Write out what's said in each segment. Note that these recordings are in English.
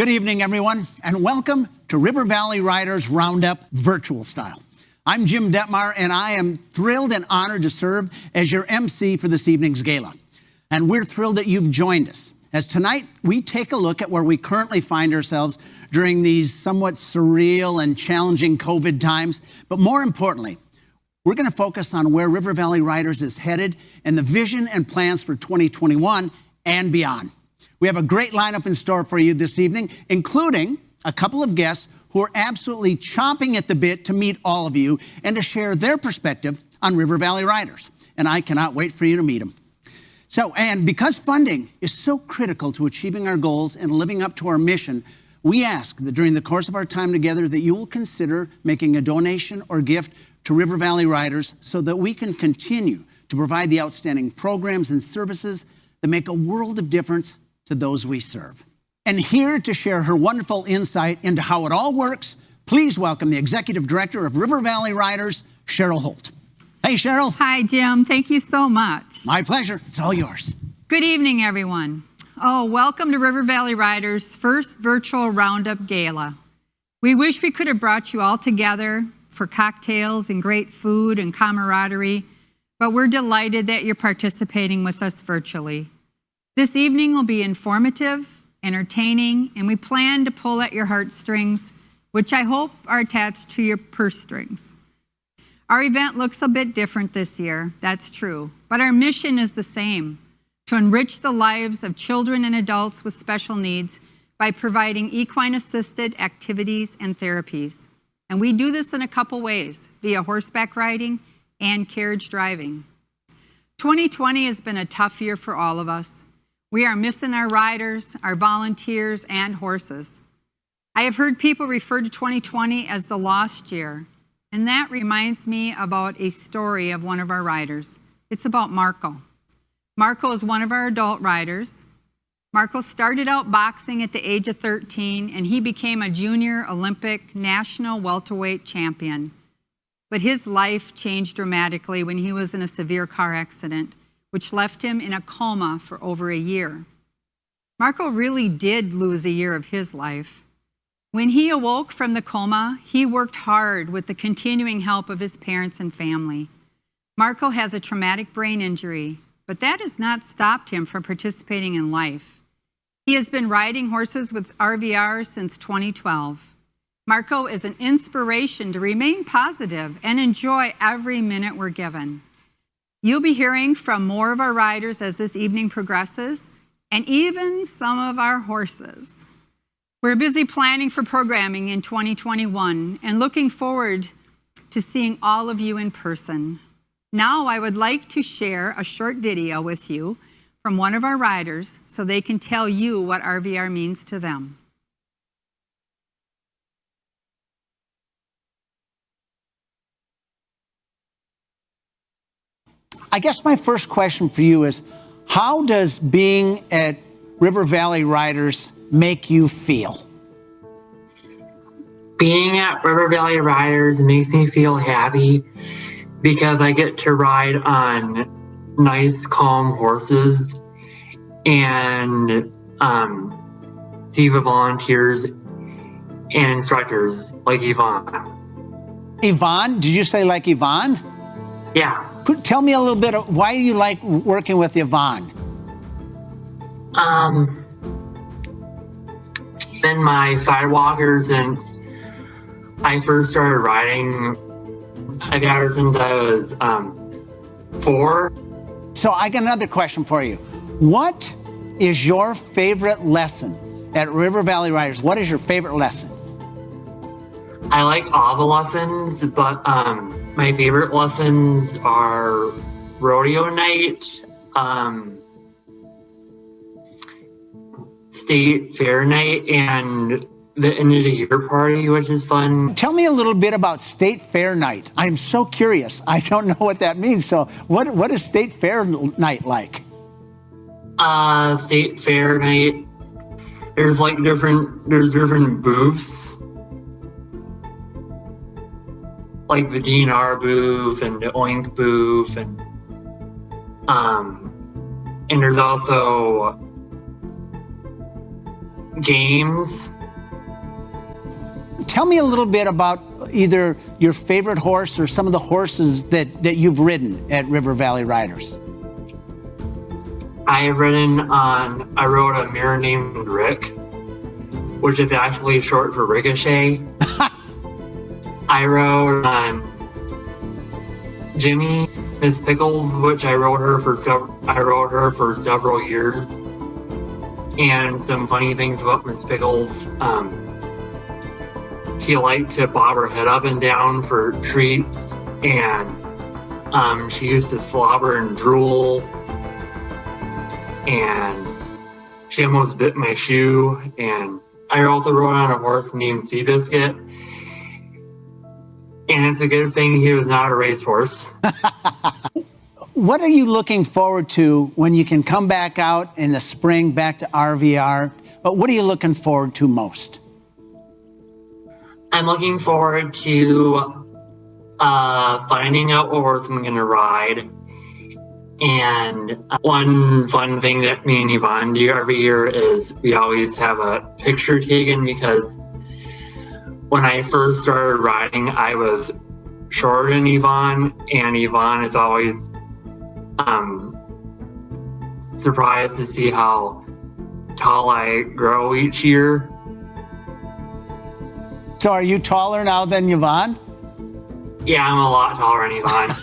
Good evening, everyone, and welcome to River Valley Riders Round-Up Virtual Style. I'm Jim Detmar, and I am thrilled and honored to serve as your MC for this evening's gala. And we're thrilled that you've joined us, as tonight we take a look at where we currently find ourselves during these somewhat surreal and challenging COVID times. But more importantly, we're going to focus on where River Valley Riders is headed and the vision and plans for 2021 and beyond. We have a great lineup in store for you this evening, including a couple of guests who are absolutely chomping at the bit to meet all of you and to share their perspective on River Valley Riders. And I cannot wait for you to meet them. And because funding is so critical to achieving our goals and living up to our mission, we ask that during the course of our time together that you will consider making a donation or gift to River Valley Riders so that we can continue to provide the outstanding programs and services that make a world of difference to those we serve. And here to share her wonderful insight into how it all works, please welcome the Executive Director of River Valley Riders, Cheryl Holt. Hey, Cheryl. Hi, Jim. Thank you so much. My pleasure. It's all yours. Good evening, everyone. Welcome to River Valley Riders' first virtual Roundup Gala. We wish we could have brought you all together for cocktails and great food and camaraderie, but we're delighted that you're participating with us virtually. This evening will be informative, entertaining, and we plan to pull at your heartstrings, which I hope are attached to your purse strings. Our event looks a bit different this year, that's true, but our mission is the same, to enrich the lives of children and adults with special needs by providing equine-assisted activities and therapies. And we do this in a couple ways, via horseback riding and carriage driving. 2020 has been a tough year for all of us. We are missing our riders, our volunteers, and horses. I have heard people refer to 2020 as the lost year, and that reminds me about a story of one of our riders. It's about Marco. Marco is one of our adult riders. Marco started out boxing at the age of 13, and he became a junior Olympic national welterweight champion. But his life changed dramatically when he was in a severe car accident, which left him in a coma for over a year. Marco really did lose a year of his life. When he awoke from the coma, he worked hard with the continuing help of his parents and family. Marco has a traumatic brain injury, but that has not stopped him from participating in life. He has been riding horses with RVR since 2012. Marco is an inspiration to remain positive and enjoy every minute we're given. You'll be hearing from more of our riders as this evening progresses, and even some of our horses. We're busy planning for programming in 2021 and looking forward to seeing all of you in person. Now I would like to share a short video with you from one of our riders so they can tell you what RVR means to them. I guess my first question for you is, how does being at River Valley Riders make you feel? Being at River Valley Riders makes me feel happy because I get to ride on nice, calm horses and see the volunteers and instructors like Yvonne. Yvonne? Did you say like Yvonne? Yeah. Tell me a little bit of why you like working with Yvonne. Been my sidewalker since I first started riding. I've had her since I was 4. So I got another question for you. What is your favorite lesson at River Valley Riders? What is your favorite lesson? I like all the lessons, but my favorite lessons are rodeo night, state fair night, and the end of the year party, which is fun. Tell me a little bit about state fair night. I'm so curious. I don't know what that means. So what is state fair night like? State fair night, there's different booths. Like the DNR booth and the Oink booth, and there's also games. Tell me a little bit about either your favorite horse or some of the horses that you've ridden at River Valley Riders. I rode a mare named Rick, which is actually short for Ricochet. I rode Jimmy, Miss Pickles, which I rode her for several years. And some funny things about Miss Pickles, she liked to bob her head up and down for treats, and she used to slobber and drool, and she almost bit my shoe. And I also rode on a horse named Seabiscuit, and it's a good thing he was not a racehorse. What are you looking forward to when you can come back out in the spring, back to RVR? But what are you looking forward to most? I'm looking forward to finding out what horse I'm going to ride. And one fun thing that me and Yvonne do every year is we always have a picture taken, because when I first started riding, I was shorter than Yvonne, and Yvonne is always surprised to see how tall I grow each year. So are you taller now than Yvonne? Yeah, I'm a lot taller than Yvonne.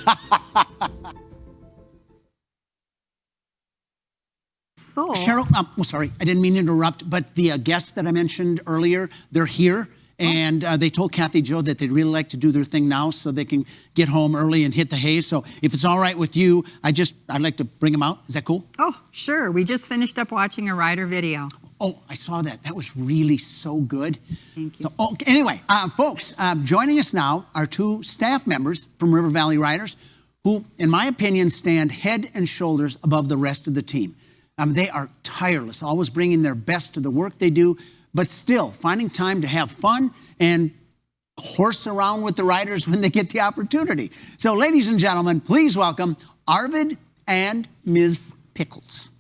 So, Cheryl, sorry, I didn't mean to interrupt, but the guests that I mentioned earlier, they're here. And they told Kathy Joe that they'd really like to do their thing now so they can get home early and hit the hay. So if it's all right with you, I'd like to bring them out. Is that cool? oh, sure. We just finished up watching a rider video. Oh, I saw that. That was really so good. Thank you. So, anyway, folks, joining us now are two staff members from River Valley Riders who, in my opinion, stand head and shoulders above the rest of the team. They are tireless, always bringing their best to the work they do, but still finding time to have fun and horse around with the riders when they get the opportunity. So, ladies and gentlemen, please welcome Arvid and Ms. Pickles.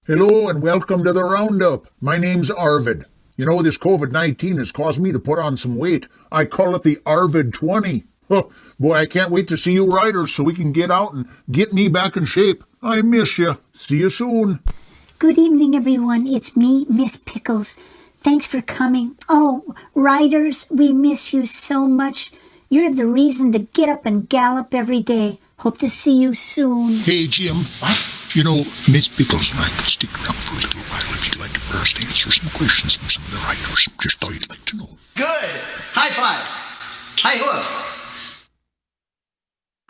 Hello and welcome to the Roundup. My name's Arvid. You know, this COVID-19 has caused me to put on some weight. I call it the Arvid 20. Boy, I can't wait to see you riders so we can get out and get me back in shape. I miss you. See you soon. Good evening, everyone. It's me, Miss Pickles. Thanks for coming. Oh, riders, we miss you so much. You're the reason to get up and gallop every day. Hope to see you soon. Hey, Jim. You know, Miss Pickles and I could stick it up for a little while if you'd like to first answer some questions from some of the riders. Just thought you'd like to know. Good. High five. High hoof.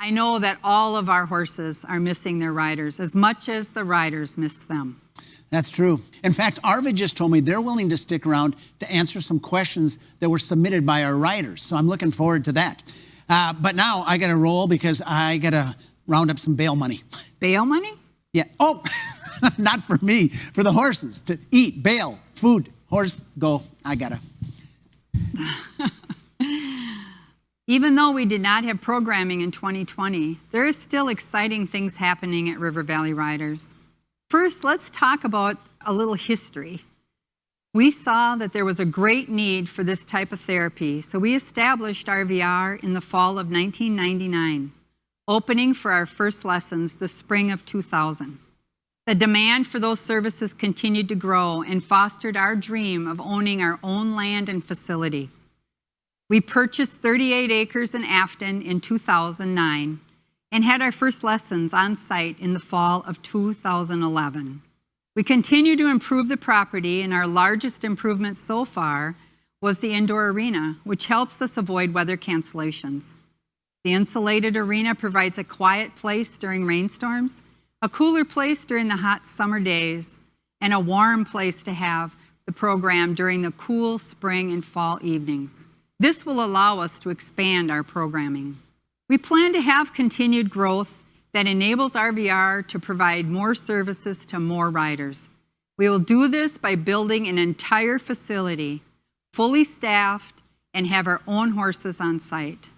I know that all of our horses are missing their riders as much as the riders miss them. That's true. In fact, Arvid just told me they're willing to stick around to answer some questions that were submitted by our riders. So I'm looking forward to that. But now I got to roll because I got to round up some bail money. Bail money? Yeah. Oh, not for me, for the horses to eat, bail, food, horse, go. I got to. Even though we did not have programming in 2020, there is still exciting things happening at River Valley Riders. First, let's talk about a little history. We saw that there was a great need for this type of therapy, so we established RVR in the fall of 1999, opening for our first lessons the spring of 2000. The demand for those services continued to grow and fostered our dream of owning our own land and facility. We purchased 38 acres in Afton in 2009 and had our first lessons on site in the fall of 2011. We continue to improve the property, and our largest improvement so far was the indoor arena, which helps us avoid weather cancellations. The insulated arena provides a quiet place during rainstorms, a cooler place during the hot summer days, and a warm place to have the program during the cool spring and fall evenings. This will allow us to expand our programming. We plan to have continued growth that enables RVR to provide more services to more riders. We will do this by building an entire facility, fully staffed, and have our own horses on site.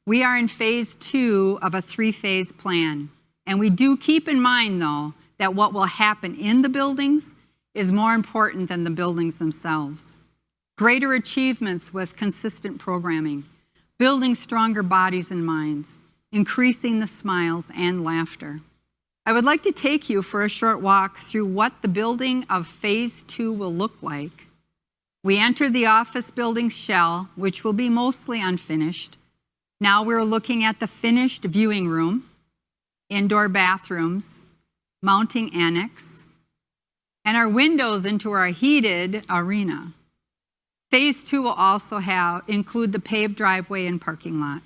We are in phase 2 of a 3-phase plan, and we do keep in mind, though, that what will happen in the buildings is more important than the buildings themselves. Greater achievements with consistent programming, building stronger bodies and minds, increasing the smiles and laughter. I would like to take you for a short walk through what the building of Phase 2 will look like. We enter the office building's shell, which will be mostly unfinished. Now we're looking at the finished viewing room, indoor bathrooms, mounting annex, and our windows into our heated arena. Phase 2 will also include the paved driveway and parking lot.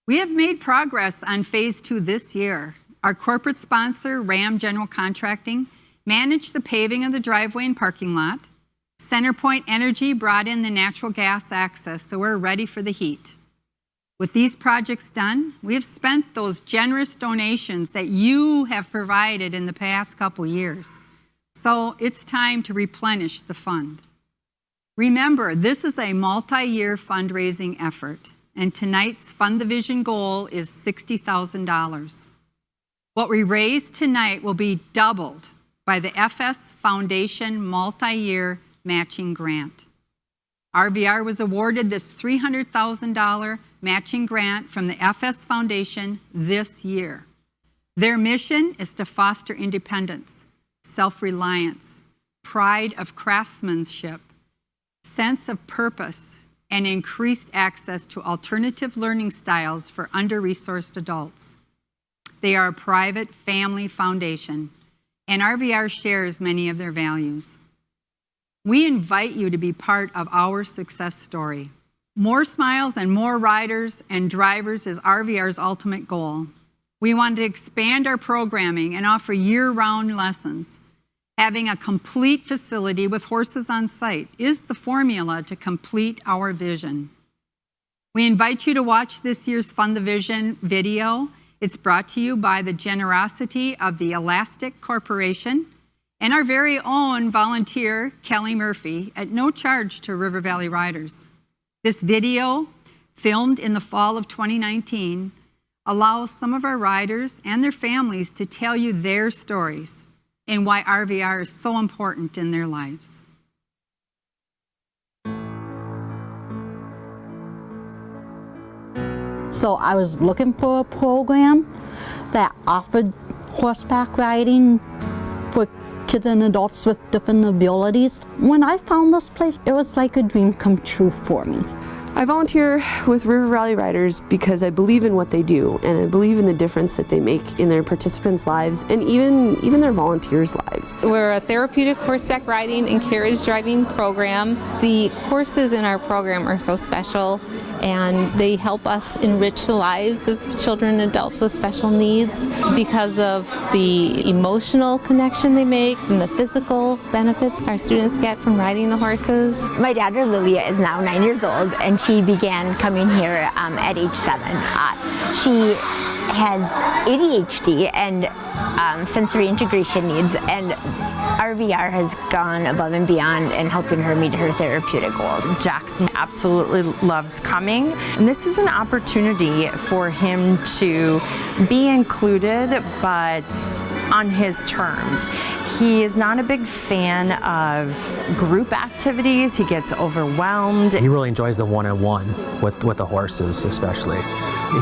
We have made progress on Phase 2 this year. Our corporate sponsor, Ram General Contracting, managed the paving of the driveway and parking lot. CenterPoint Energy brought in the natural gas access, so we're ready for the heat. With these projects done, we have spent those generous donations that you have provided in the past couple years. So it's time to replenish the fund. Remember, this is a multi-year fundraising effort, and tonight's Fund the Vision goal is $60,000. What we raise tonight will be doubled by the FS Foundation multi-year matching grant. RVR was awarded this $300,000 matching grant from the FS Foundation this year. Their mission is to foster independence, self-reliance, pride of craftsmanship, sense of purpose, and increased access to alternative learning styles for under-resourced adults. They are a private family foundation, and RVR shares many of their values. We invite you to be part of our success story. More smiles and more riders and drivers is RVR's ultimate goal. We want to expand our programming and offer year-round lessons. Having a complete facility with horses on site is the formula to complete our vision. We invite you to watch this year's Fund the Vision video. It's brought to you by the generosity of the Elastic Corporation and our very own volunteer, Kelly Murphy, at no charge to River Valley Riders. This video, filmed in the fall of 2019, allows some of our riders and their families to tell you their stories and why RVR is so important in their lives. So I was looking for a program that offered horseback riding for kids and adults with different abilities. When I found this place, it was like a dream come true for me. I volunteer with River Valley Riders because I believe in what they do, and I believe in the difference that they make in their participants' lives and even their volunteers' lives. We're a therapeutic horseback riding and carriage driving program. The horses in our program are so special, and they help us enrich the lives of children and adults with special needs because of the emotional connection they make and the physical benefits our students get from riding the horses. My daughter Lilia is now 9 years old, and she began coming here at age 7. She has ADHD and sensory integration needs, and RVR has gone above and beyond in helping her meet her therapeutic goals. Jackson absolutely loves coming, and this is an opportunity for him to be included, but on his terms. He is not a big fan of group activities. He gets overwhelmed. He really enjoys the one-on-one with the horses, especially.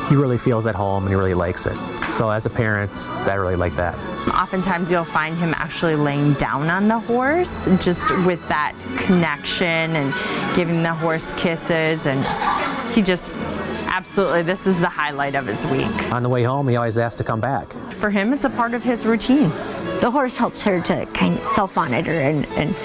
He really feels at home and he really likes it. So as a parent, I really like that. Oftentimes you'll find him actually laying down on the horse, just with that connection and giving the horse kisses, and he just absolutely, this is the highlight of his week. On the way home, he always asks to come back. For him, it's a part of his routine. The horse helps her to kind of self-monitor, and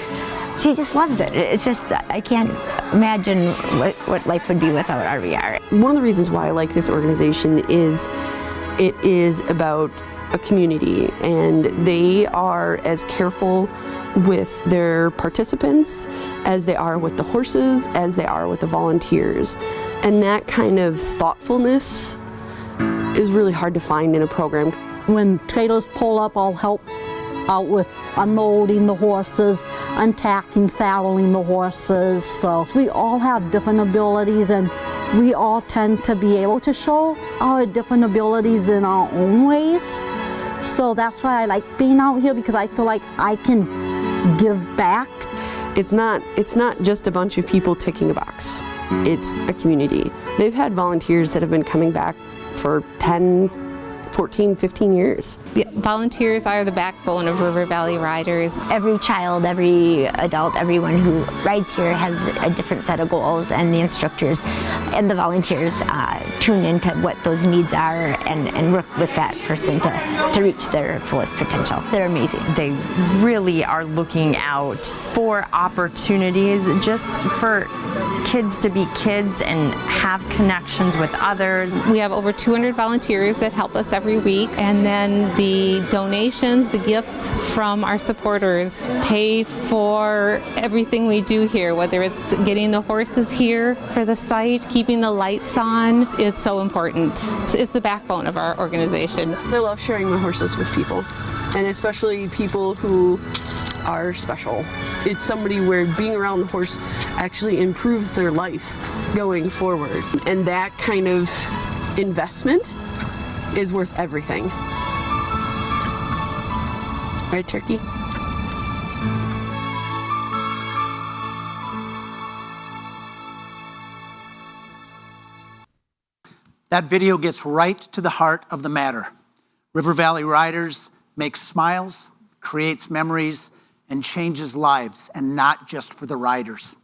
she just loves it. It's just, I can't imagine what life would be without RVR. One of the reasons why I like this organization is it is about a community, and they are as careful with their participants as they are with the horses, as they are with the volunteers. And that kind of thoughtfulness is really hard to find in a program. When trailers pull up, I'll help out with unloading the horses, untacking, saddling the horses. So we all have different abilities, and we all tend to be able to show our different abilities in our own ways. So that's why I like being out here, because I feel like I can give back. It's not just a bunch of people ticking a box. It's a community. They've had volunteers that have been coming back for 10, 14, 15 years. Yeah, volunteers are the backbone of River Valley Riders. Every child, every adult, everyone who rides here has a different set of goals, and the instructors and the volunteers tune into what those needs are and work with that person to reach their fullest potential. They're amazing. They really are looking out for opportunities just for kids to be kids and have connections with others. We have over 200 volunteers that help us every week, and then the donations, the gifts from our supporters pay for everything we do here, whether it's getting the horses here for the site, keeping the lights on. It's so important. It's the backbone of our organization. I love sharing my horses with people, and especially people who are special. It's somebody where being around the horse actually improves their life going forward, and that kind of investment is worth everything. Right, Turkey? That video gets right to the heart of the matter. River Valley Riders makes smiles, creates memories, and changes lives, and not just for the riders.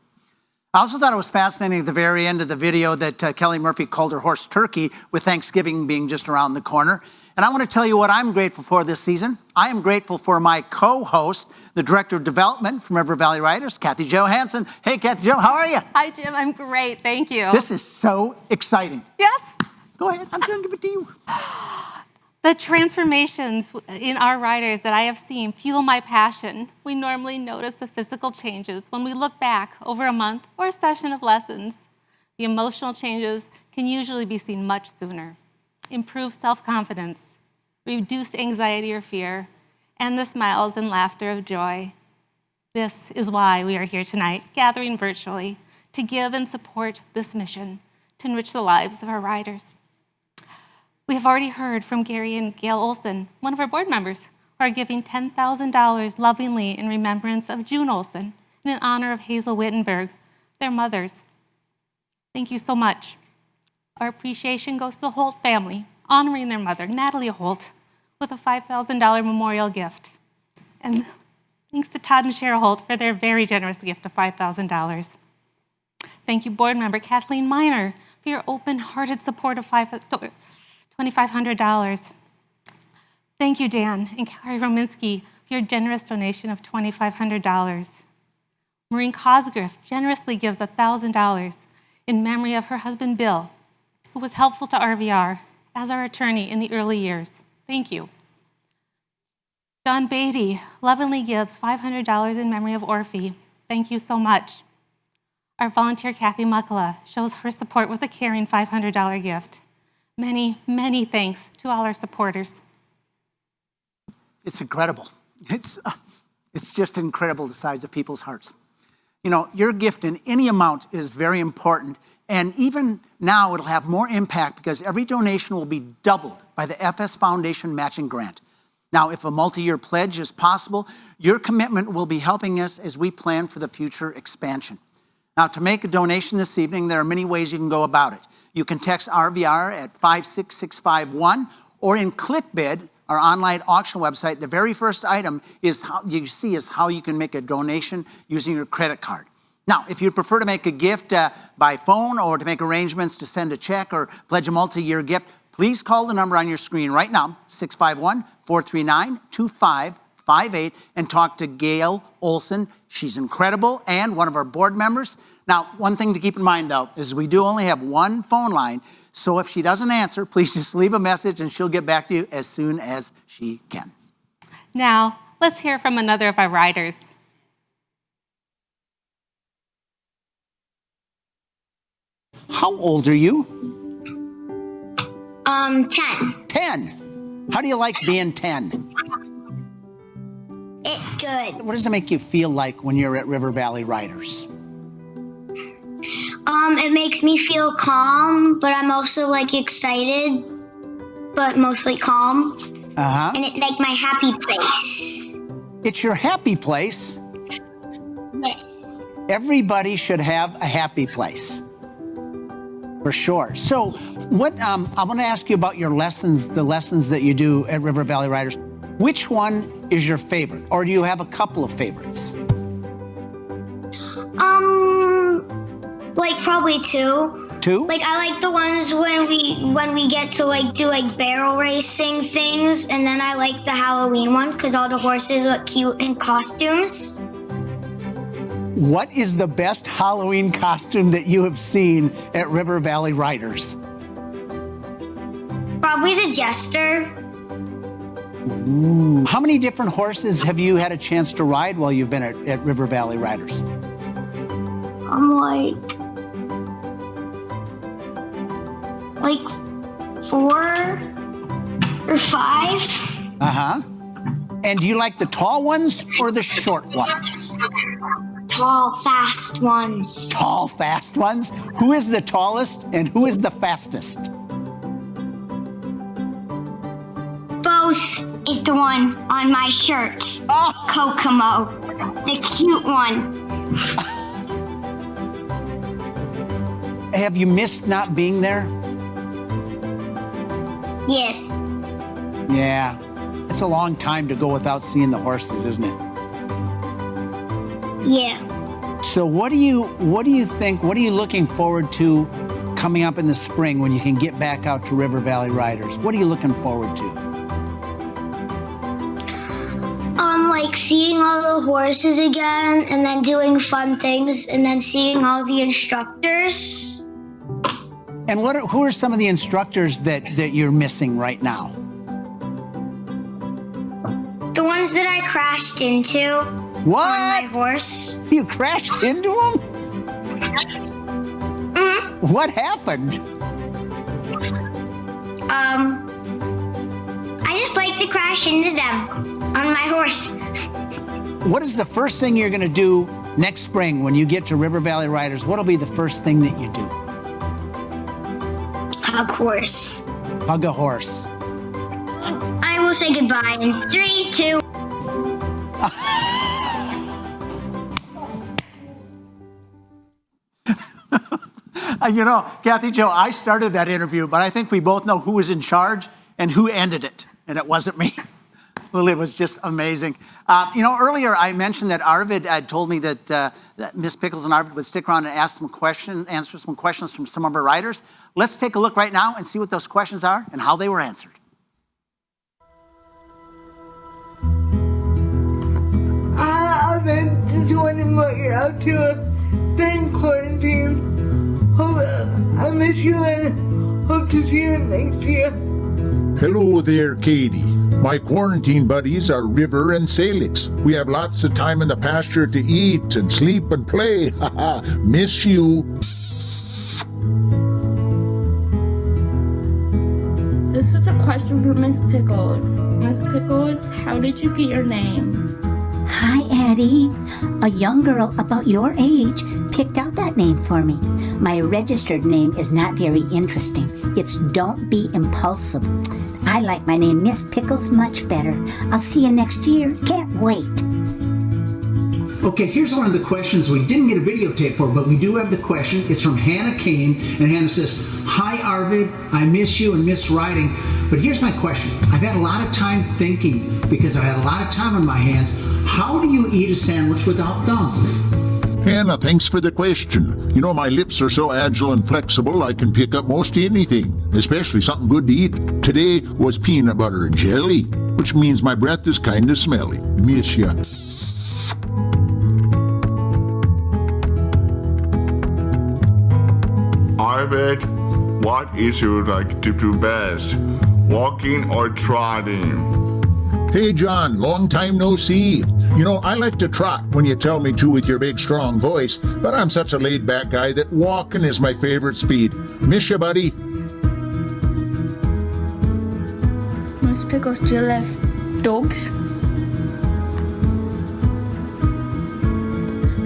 I also thought it was fascinating at the very end of the video that Kelly Murphy called her horse Turkey, with Thanksgiving being just around the corner. And I want to tell you what I'm grateful for this season. I am grateful for my co-host, the Director of Development from River Valley Riders, Kathy Jo Hansen. Hey, Kathy Jo, how are you? Hi, Jim. I'm great. Thank you. This is so exciting. Yes. Go ahead. I'm going to give it to you. The transformations in our riders that I have seen fuel my passion. We normally notice the physical changes when we look back over a month or a session of lessons. The emotional changes can usually be seen much sooner. Improved self-confidence, reduced anxiety or fear, and the smiles and laughter of joy. This is why we are here tonight, gathering virtually to give and support this mission to enrich the lives of our riders. We have already heard from Gary and Gail Olson, one of our board members, who are giving $10,000 lovingly in remembrance of June Olson and in honor of Hazel Wittenberg, their mothers. Thank you so much. Our appreciation goes to the Holt family, honoring their mother, Natalie Holt, with a $5,000 memorial gift. And thanks to Todd and Cheryl Holt for their very generous gift of $5,000. Thank you, board member Kathleen Miner, for your open-hearted support of $2,500. Thank you, Dan and Carrie Rominski, for your generous donation of $2,500. Maureen Cosgriff generously gives $1,000 in memory of her husband, Bill, who was helpful to RVR as our attorney in the early years. Thank you. John Beatty lovingly gives $500 in memory of Orphe. Thank you so much. Our volunteer, Kathy Muckala, shows her support with a caring $500 gift. Many, many thanks to all our supporters. It's incredible. It's just incredible, the size of people's hearts. You know, your gift in any amount is very important, and even now it'll have more impact because every donation will be doubled by the FS Foundation matching grant. Now, if a multi-year pledge is possible, your commitment will be helping us as we plan for the future expansion. Now, to make a donation this evening, there are many ways you can go about it. You can text RVR at 56651, or in ClickBid, our online auction website, the very first item is how you can make a donation using your credit card. Now, if you'd prefer to make a gift by phone or to make arrangements to send a check or pledge a multi-year gift, please call the number on your screen right now, 651-439-2558, and talk to Gail Olson. She's incredible and one of our board members. Now, one thing to keep in mind, though, is we do only have one phone line, so if she doesn't answer, please just leave a message and she'll get back to you as soon as she can. Now, let's hear from another of our riders. How old are you? 10. 10. How do you like being 10? It's good. What does it make you feel like when you're at River Valley Riders? It makes me feel calm, but I'm also like excited, but mostly calm. Uh-huh. And it's like my happy place. It's your happy place? Yes. Everybody should have a happy place. For sure. So what, I want to ask you about your lessons, the lessons that you do at River Valley Riders. Which one is your favorite? Or do you have a couple of favorites? Like probably two. Two? Like I like the ones when we get to like do like barrel racing things, and then I like the Halloween one because all the horses look cute in costumes. What is the best Halloween costume that you have seen at River Valley Riders? Probably the Jester. Ooh. How many different horses have you had a chance to ride while you've been at River Valley Riders? I'm like 4 or 5. Uh-huh. And do you like the tall ones or the short ones? Tall, fast ones. Tall, fast ones? Who is the tallest and who is the fastest? Both is the one on my shirt. Oh. Kokomo, the cute one. Have you missed not being there? Yes. Yeah. It's a long time to go without seeing the horses, isn't it? Yeah. So what do you think, what are you looking forward to coming up in the spring when you can get back out to River Valley Riders? What are you looking forward to? Like seeing all the horses again, and then doing fun things, and then seeing all the instructors. And who are some of the instructors that you're missing right now? The ones that I crashed into. What? On my horse. You crashed into them? Mm-hmm. What happened? I just like to crash into them on my horse. What is the first thing you're going to do next spring when you get to River Valley Riders? What'll be the first thing that you do? Hug horse. Hug a horse. I will say goodbye in 3, 2. You know, Kathy Jo, I started that interview, but I think we both know who was in charge and who ended it, and it wasn't me. Well, it was just amazing. You know, earlier I mentioned that Arvid had told me that Miss Pickles and Arvid would stick around and answer some questions from some of our riders. Let's take a look right now and see what those questions are and how they were answered. I've been just wondering what you're up to during quarantine. I miss you and hope to see you next year. Hello there, Katie. My quarantine buddies are River and Salix. We have lots of time in the pasture to eat and sleep and play. Haha, miss you. This is a question for Miss Pickles. Miss Pickles, how did you get your name? Hi, Addie. A young girl about your age picked out that name for me. My registered name is not very interesting. It's Don't Be Impulsive. I like my name Miss Pickles much better. I'll see you next year. Can't wait. Okay, here's one of the questions we didn't get a videotape for, but we do have the question. It's from Hannah Kane, and Hannah says, "Hi, Arvid. I miss you and miss riding. But here's my question. I've had a lot of time thinking because I've had a lot of time on my hands. How do you eat a sandwich without thumbs?" Hannah, thanks for the question. You know, my lips are so agile and flexible I can pick up most anything, especially something good to eat. Today was peanut butter and jelly, which means my breath is kind of smelly. Miss ya. Arvid, what is you like to do best, walking or trotting? Hey, John, long time no see. You know, I like to trot when you tell me to with your big, strong voice, but I'm such a laid-back guy that walking is my favorite speed. Miss ya, buddy. Miss Pickles, do you love dogs?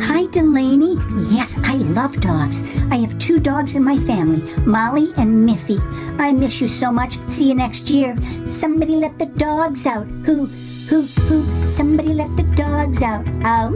Hi, Delaney. Yes, I love dogs. I have 2 dogs in my family, Molly and Miffy. I miss you so much. See you next year. Somebody let the dogs out. Who? Somebody let the dogs out. Ow.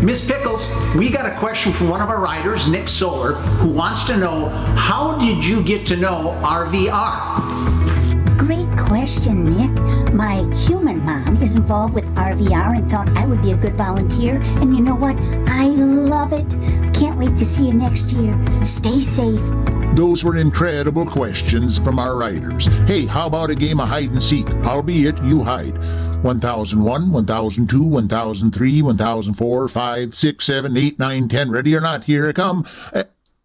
Miss Pickles, we got a question from one of our riders, Nick Solar, who wants to know, how did you get to know RVR? Great question, Nick. My human mom is involved with RVR and thought I would be a good volunteer. And you know what? I love it. Can't wait to see you next year. Stay safe. Those were incredible questions from our riders. Hey, how about a game of hide and seek? Albeit you hide. 1001, 1002, 1003, 1004, 5, 6, 7, 8, 9, 10. Ready or not? Here I come.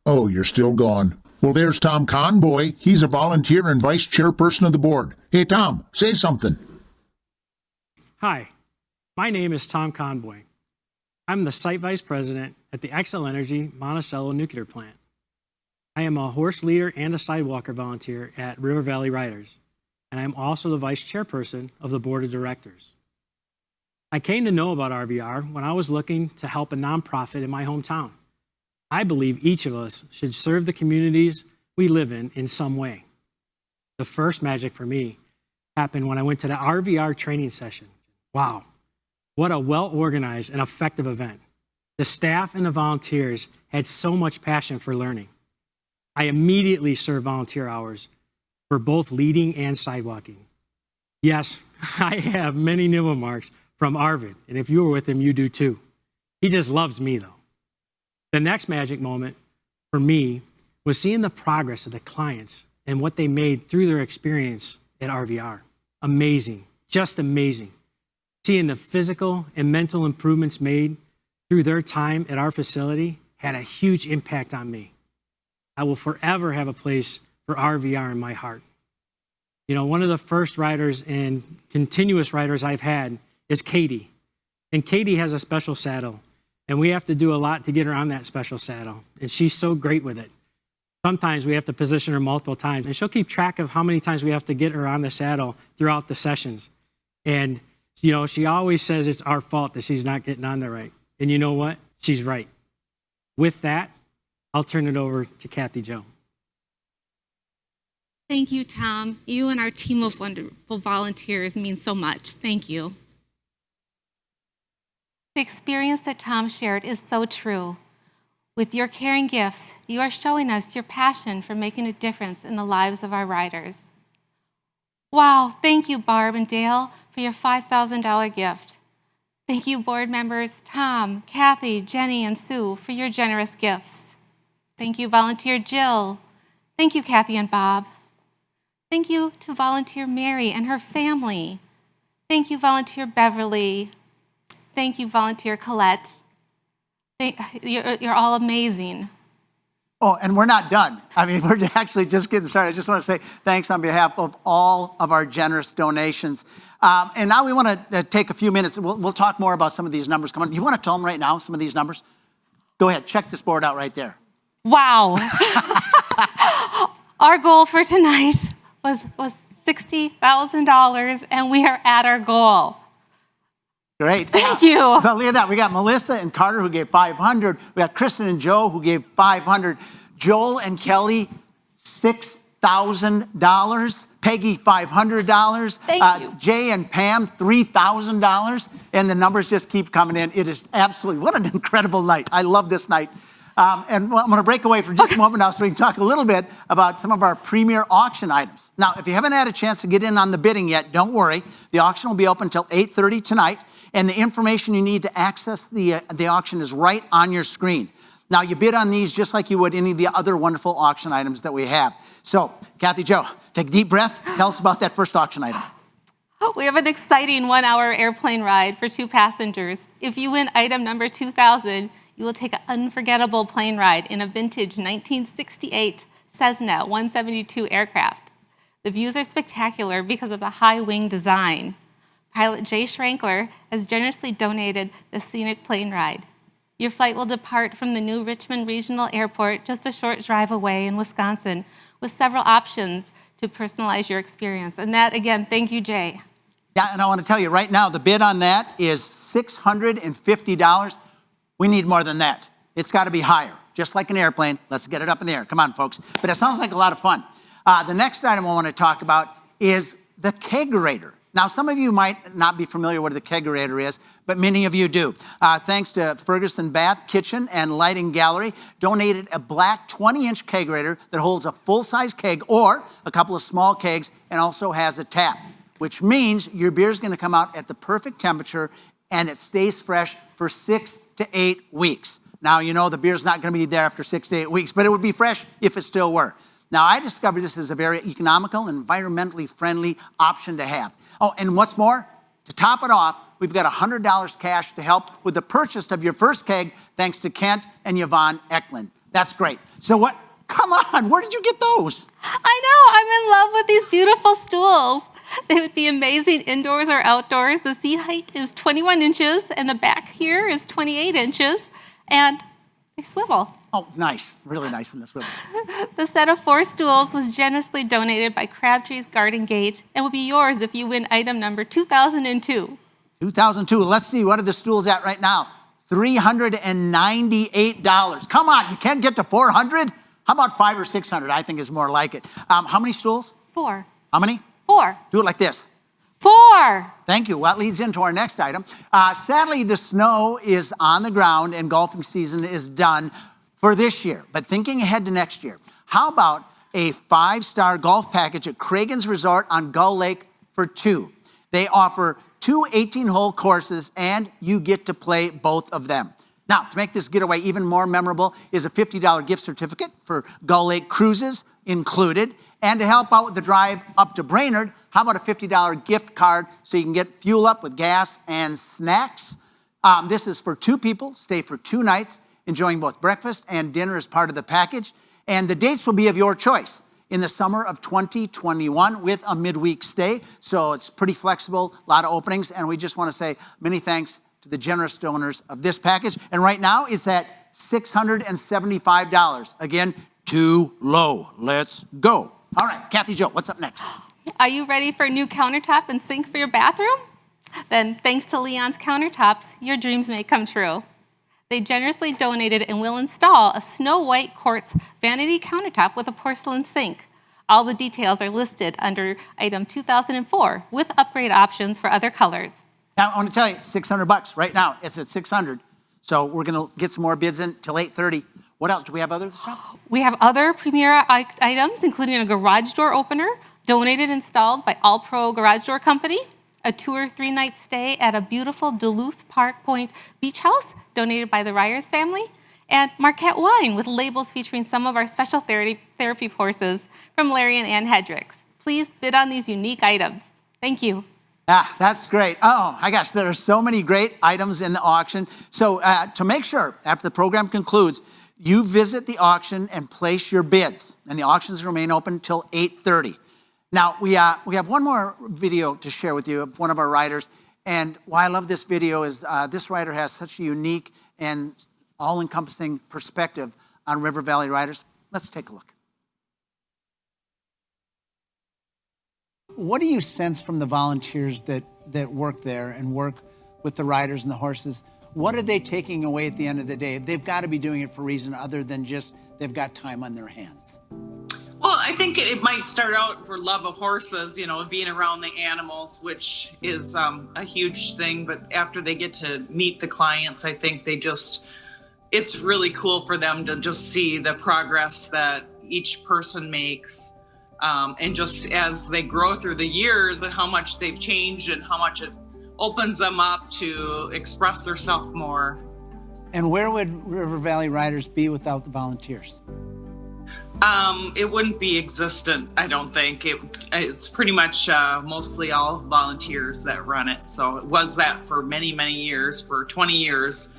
Oh, you're still gone. Well, there's Tom Conboy. He's a volunteer and vice chairperson of the board. Hey, Tom, say something. Hi, my name is Tom Conboy. I'm the site vice president at the Xcel Energy Monticello Nuclear Plant. I am a horse leader and a sidewalker volunteer at River Valley Riders, and I'm also the vice chairperson of the board of directors. I came to know about RVR when I was looking to help a nonprofit in my hometown. I believe each of us should serve the communities we live in some way. The first magic for me happened when I went to the RVR training session. Wow, what a well-organized and effective event. The staff and the volunteers had so much passion for learning. I immediately served volunteer hours for both leading and sidewalking. Yes, I have many nibble marks from Arvid, and if you were with him, you do too. He just loves me though. The next magic moment for me was seeing the progress of the clients and what they made through their experience at RVR. Amazing, just amazing. Seeing the physical and mental improvements made through their time at our facility had a huge impact on me. I will forever have a place for RVR in my heart. You know, one of the first riders and continuous riders I've had is Katie. And Katie has a special saddle. And we have to do a lot to get her on that special saddle. And she's so great with it. Sometimes we have to position her multiple times. And she'll keep track of how many times we have to get her on the saddle throughout the sessions. And, you know, she always says it's our fault that she's not getting on there right. And you know what? She's right. With that, I'll turn it over to Kathy Jo. Thank you, Tom. You and our team of wonderful volunteers mean so much. Thank you. The experience that Tom shared is so true. With your caring gifts, you are showing us your passion for making a difference in the lives of our riders. Wow, thank you, Barb and Dale, for your $5,000 gift. Thank you, board members Tom, Kathy, Jenny, and Sue for your generous gifts. Thank you, volunteer Jill. Thank you, Kathy and Bob. Thank you to volunteer Mary and her family. Thank you, volunteer Beverly. Thank you, volunteer Colette. You're all amazing. Oh, and we're not done. I mean, we're actually just getting started. I just want to say thanks on behalf of all of our generous donations. And now we want to take a few minutes. We'll talk more about some of these numbers coming. You want to tell them right now, some of these numbers? Go ahead, check this board out right there. Wow. Our goal for tonight was $60,000, and we are at our goal. Great. Thank you. So look at that. We got Melissa and Carter who gave 500. We got Kristen and Joe who gave 500. Joel and Kelly, $6,000. Peggy, $500. Thank you. Jay and Pam, $3,000. And the numbers just keep coming in. It is absolutely, what an incredible night. I love this night. And I'm going to break away for just a moment now so we can talk a little bit about some of our premier auction items. Now, if you haven't had a chance to get in on the bidding yet, don't worry. The auction will be open until 8:30 tonight, and the information you need to access the auction is right on your screen. Now, you bid on these just like you would any of the other wonderful auction items that we have. So, Kathy Jo, take a deep breath. Tell us about that first auction item. We have an exciting 1-hour airplane ride for 2 passengers. If you win item number 2,000, you will take an unforgettable plane ride in a vintage 1968 Cessna 172 aircraft. The views are spectacular because of the high wing design. Pilot Jay Schrankler has generously donated the scenic plane ride. Your flight will depart from the new Richmond Regional Airport just a short drive away in Wisconsin with several options to personalize your experience. And that, again, thank you, Jay. Yeah, and I want to tell you right now, the bid on that is $650. We need more than that. It's got to be higher. Just like an airplane, let's get it up in the air. Come on, folks. But it sounds like a lot of fun. The next item I want to talk about is the kegerator. Now, some of you might not be familiar with what a kegerator is, but many of you do. Thanks to Ferguson Bath Kitchen and Lighting Gallery, donated a black 20-inch kegerator that holds a full-size keg or a couple of small kegs and also has a tap, which means your beer is going to come out at the perfect temperature and it stays fresh for 6 to 8 weeks. Now, you know the beer's not going to be there after 6 to 8 weeks, but it would be fresh if it still were. Now, I discovered this is a very economical and environmentally friendly option to have. Oh, and what's more, to top it off, we've got $100 cash to help with the purchase of your first keg, thanks to Kent and Yvonne Eklund. That's great. So what? Come on, where did you get those? I know, I'm in love with these beautiful stools. They would be amazing indoors or outdoors. The seat height is 21 inches, and the back here is 28 inches, and they swivel. Oh, nice. Really nice in this swivel. The set of 4 stools was generously donated by Crabtree's Garden Gate and will be yours if you win item number 2002. 2002. Let's see, what are the stools at right now? $398. Come on, you can't get to 400? How about 500 or 600? I think is more like it. How many stools? 4. How many? 4. Do it like this. 4. Thank you. Well, that leads into our next item. Sadly, the snow is on the ground and golfing season is done for this year. But thinking ahead to next year, how about a 5-star golf package at Cragen's Resort on Gull Lake for 2? They offer 2 18-hole courses, and you get to play both of them. Now, to make this getaway even more memorable is a $50 gift certificate for Gull Lake cruises included. And to help out with the drive up to Brainerd, how about a $50 gift card so you can get fuel up with gas and snacks? This is for 2 people, stay for 2 nights, enjoying both breakfast and dinner as part of the package. And the dates will be of your choice in the summer of 2021 with a midweek stay. So it's pretty flexible, a lot of openings. And we just want to say many thanks to the generous donors of this package. And right now it's at $675. Again, too low. Let's go. All right, Kathy Jo, what's up next? Are you ready for a new countertop and sink for your bathroom? Then thanks to Leon's Countertops, your dreams may come true. They generously donated and will install a Snow White quartz vanity countertop with a porcelain sink. All the details are listed under item 2004 with upgrade options for other colors. Now, I want to tell you, $600 right now. It's at $600. So we're going to get some more bids in till 8:30. What else? Do we have other stuff? We have other premier items, including a garage door opener, donated and installed by All Pro Garage Door Company, a 2 or 3 night stay at a beautiful Duluth Park Point Beach House, donated by the Ryers family, and Marquette Wine with labels featuring some of our special therapy courses from Larry and Ann Hedricks. Please bid on these unique items. Thank you. Ah, that's great. Oh, my gosh, there are so many great items in the auction. So to make sure, after the program concludes, you visit the auction and place your bids, and the auctions remain open until 8:30. Now, we have one more video to share with you of one of our riders, and why I love this video is this rider has such a unique and all-encompassing perspective on River Valley riders. Let's take a look. What do you sense from the volunteers that work there and work with the riders and the horses? What are they taking away at the end of the day? They've got to be doing it for a reason other than just they've got time on their hands. Well, I think it might start out for love of horses, you know, being around the animals, which is a huge thing. But after they get to meet the clients, I think it's really cool for them to just see the progress that each person makes. And just as they grow through the years and how much they've changed and how much it opens them up to express themselves more. And where would River Valley Riders be without the volunteers? It wouldn't be existent, I don't think. It's pretty much mostly all volunteers that run it. So it was that for many, many years, for 20 years.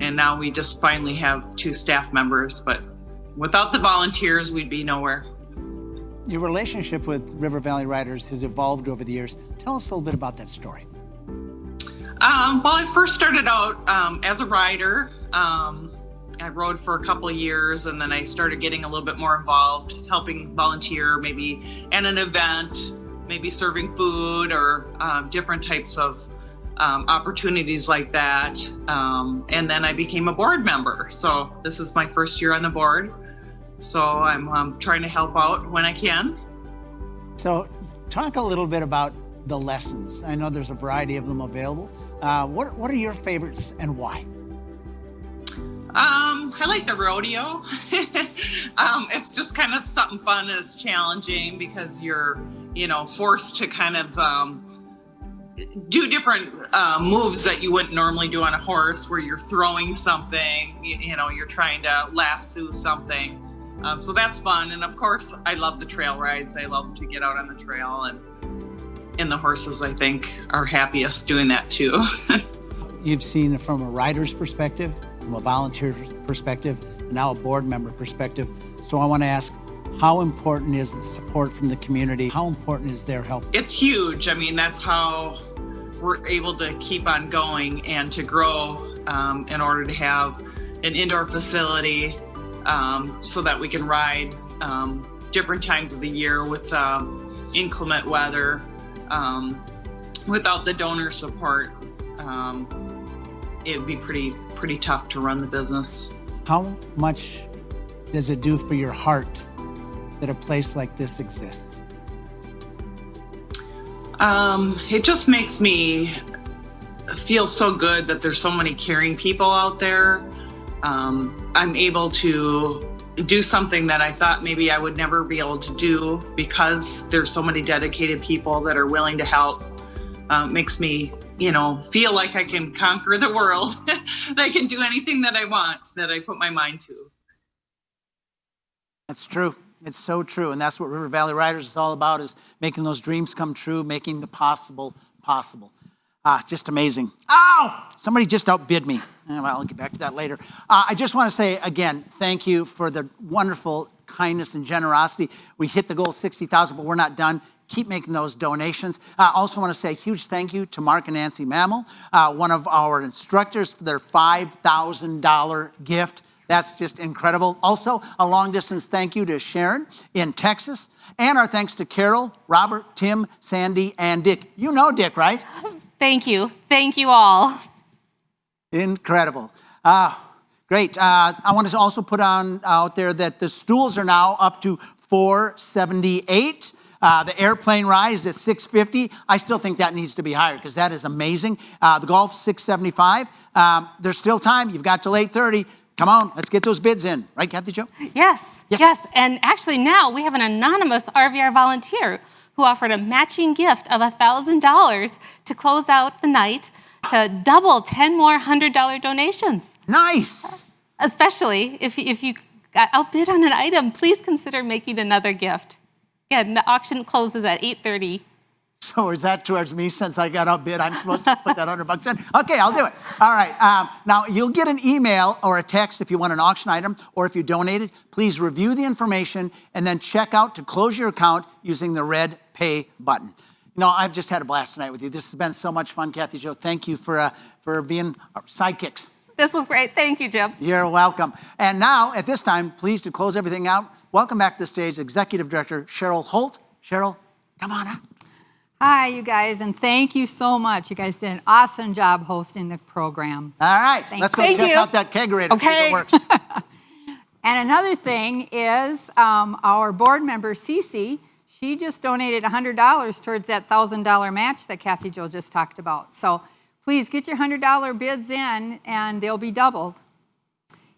And now we just finally have 2 staff members. But without the volunteers, we'd be nowhere. Your relationship with River Valley Riders has evolved over the years. Tell us a little bit about that story. Well, I first started out as a rider. I rode for a couple of years, and then I started getting a little bit more involved, helping volunteer maybe at an event, maybe serving food or different types of opportunities like that. And then I became a board member. So this is my first year on the board. So I'm trying to help out when I can. So talk a little bit about the lessons? I know there's a variety of them available. What are your favorites and why? I like the rodeo. It's just kind of something fun and it's challenging because you're, forced to kind of do different moves that you wouldn't normally do on a horse, where you're throwing something, you're trying to lasso something. So that's fun. And of course, I love the trail rides. I love to get out on the trail, and the horses, I think, are happiest doing that too. You've seen it from a rider's perspective, from a volunteer perspective, and now a board member perspective. So I want to ask, how important is the support from the community? How important is their help? It's huge. I mean, that's how we're able to keep on going and to grow in order to have an indoor facility so that we can ride different times of the year with inclement weather. Without the donor support, it'd be pretty tough to run the business. How much does it do for your heart that a place like this exists? It just makes me feel so good that there's so many caring people out there. I'm able to do something that I thought maybe I would never be able to do because there's so many dedicated people that are willing to help. Makes me, feel like I can conquer the world. That I can do anything that I want, that I put my mind to. That's true. It's so true. And that's what River Valley Riders is all about, is making those dreams come true, making the possible possible. Just amazing. Ow! Somebody just outbid me. Well, I'll get back to that later. I just want to say again, thank you for the wonderful kindness and generosity. We hit the goal of 60,000, but we're not done. Keep making those donations. I also want to say a huge thank you to Mark and Nancy Mammal, one of our instructors, for their $5,000 gift. That's just incredible. Also, a long distance thank you to Sharon in Texas. And our thanks to Carol, Robert, Tim, Sandy, and Dick. You know Dick, right? Thank you. Thank you all. Incredible. Great. I want to also put out there that the stools are now up to $478. The airplane ride is at $650. I still think that needs to be higher because that is amazing. The golf, $675. There's still time. You've got till 8:30. Come on, let's get those bids in. Right, Kathy Jo? Yes. And actually now we have an anonymous RVR volunteer who offered a matching gift of $1,000 to close out the night to double 10 more $100 donations. Nice. Especially if you got outbid on an item, please consider making another gift. Again, the auction closes at 8:30. So is that towards me since I got outbid? I'm supposed to put that $100 in? Okay, I'll do it. All right. Now, you'll get an email or a text if you want an auction item or if you donated. Please review the information and then check out to close your account using the red pay button. I've just had a blast tonight with you. This has been so much fun, Kathy Jo. Thank you for being our sidekicks. This was great. Thank you, Jim. You're welcome. And now, at this time, pleased to close everything out, welcome back to the stage Executive Director Cheryl Holt. Cheryl, come on up. Hi, you guys, and thank you so much. You guys did an awesome job hosting the program. All right, let's go check out that kegerator. Okay. See if it works. And another thing is our board member, Cece, she just donated $100 towards that $1,000 match that Kathy Jo just talked about. So please get your $100 bids in, and they'll be doubled.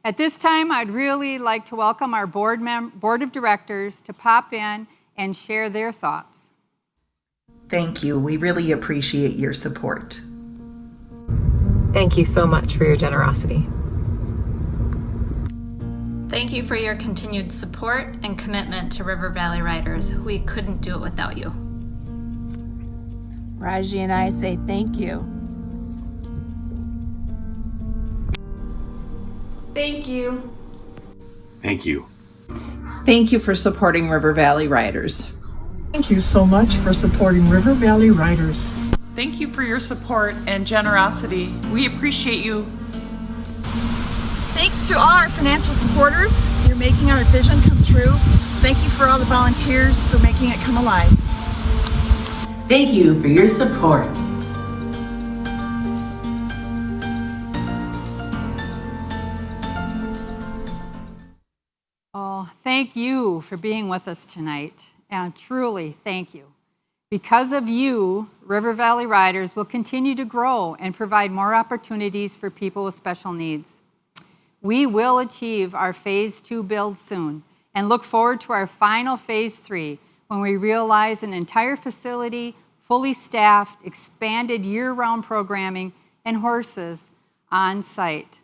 At this time, I'd really like to welcome our board of directors to pop in and share their thoughts. Thank you. We really appreciate your support. Thank you so much for your generosity. Thank you for your continued support and commitment to River Valley Riders. We couldn't do it without you. Raji and I say thank you. Thank you. Thank you. Thank you for supporting River Valley Riders. Thank you so much for supporting River Valley Riders. Thank you for your support and generosity. We appreciate you. Thanks to all our financial supporters. You're making our vision come true. Thank you for all the volunteers for making it come alive. Thank you for your support. Oh, thank you for being with us tonight. And truly, thank you. Because of you, River Valley Riders will continue to grow and provide more opportunities for people with special needs. We will achieve our Phase 2 build soon and look forward to our final Phase 3 when we realize an entire facility, fully staffed, expanded year-round programming, and horses on site.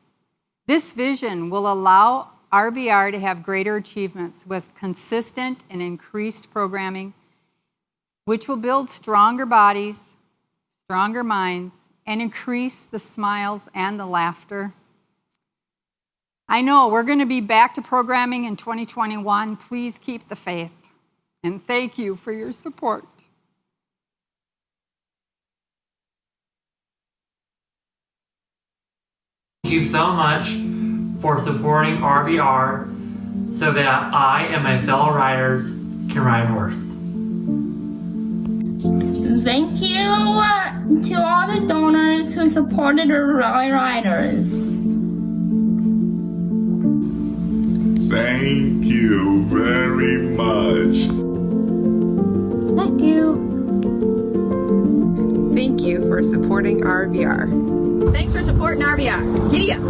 This vision will allow RVR to have greater achievements with consistent and increased programming, which will build stronger bodies, stronger minds, and increase the smiles and the laughter. I know we're going to be back to programming in 2021. Please keep the faith, and thank you for your support. Thank you so much for supporting RVR so that I and my fellow riders can ride horse. Thank you to all the donors who supported our Valley Riders. Thank you very much. Thank you. Thank you for supporting RVR. Thanks for supporting RVR. Giddy up.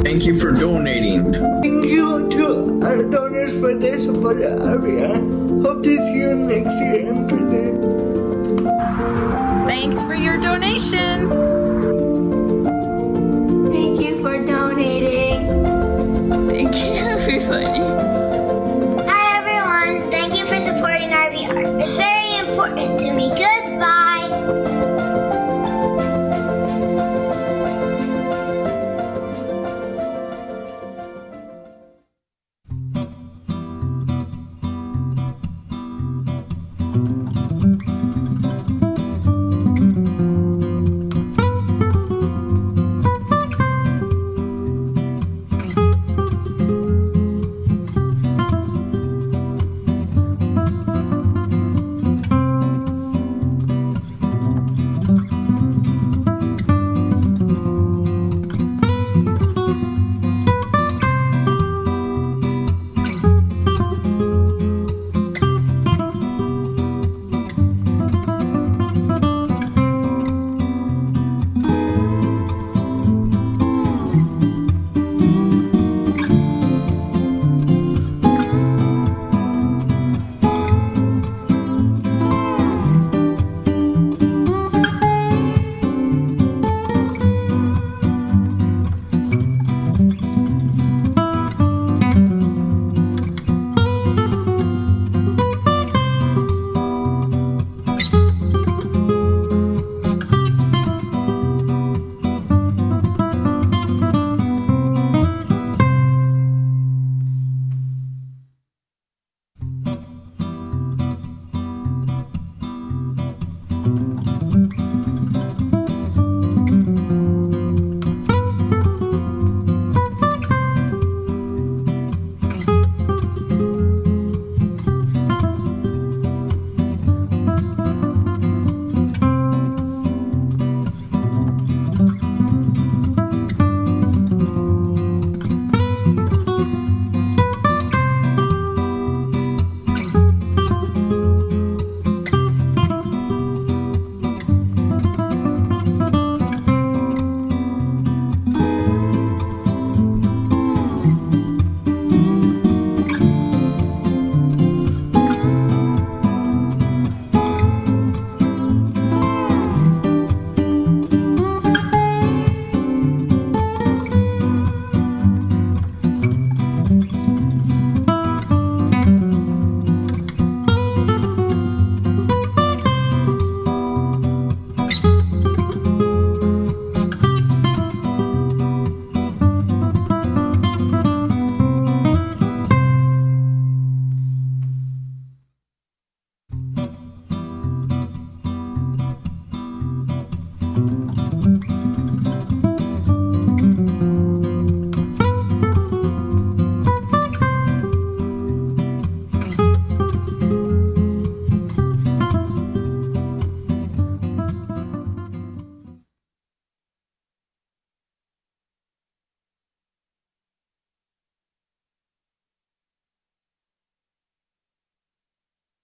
Thank you for donating. Thank you to our donors for their support at RVR. Hope to see you next year in person. Thanks for your donation. Thank you for donating. Thank you, everybody.